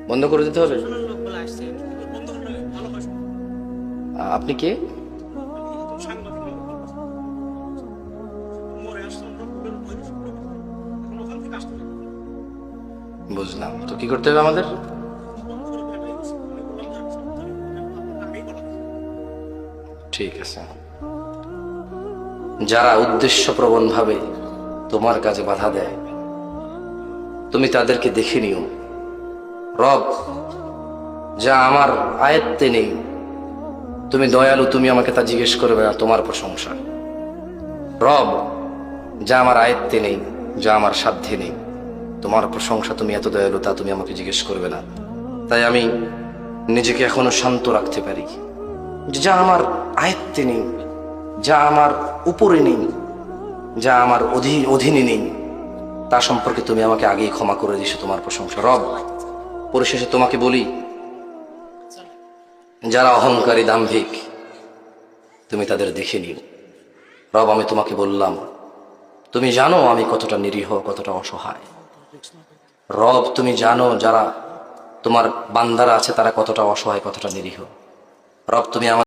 বন্ধ করে দিতে হবে? আপনি কে? বুঝলাম, তো কি করতে হবে আমাদের? ঠিক আছে, যারা উদ্দেশ্যপ্রবণ ভাবে তোমার কাজে বাধা দেয় তুমি তাদেরকে দেখে নিও। রব যা আমার আয়ত্তে নেই, তুমি দয়ালু, তুমি আমাকে তা জিজ্ঞেস করবে না, তোমার প্রশংসা। রব যা আমার আয়ত্তে নেই, যা আমার সাধ্যে নেই, তোমার প্রশংসা, তুমি এত দয়ালু তা তুমি আমাকে জিজ্ঞেস করবে না। তাই আমি নিজেকে এখনো শান্ত রাখতে পারি যে যা আমার আয়ত্তে নেই, যা আমার উপরে নেই, যা আমার অধীনে নেই, তা সম্পর্কে তুমি আমাকে আগেই ক্ষমা করে দিছো, তোমার প্রশংসা। রব পরিশেষে তোমাকে বলি, যারা অহংকারী দাম্ভিক তুমি তাদের দেখে নিও। রব আমি তোমাকে বললাম, তুমি জানো আমি কতটা নিরীহ, কতটা অসহায়। রব তুমি জানো যারা তোমার বান্দারা আছে তারা কতটা অসহায়, কতটা নিরীহ। রব তুমি আমার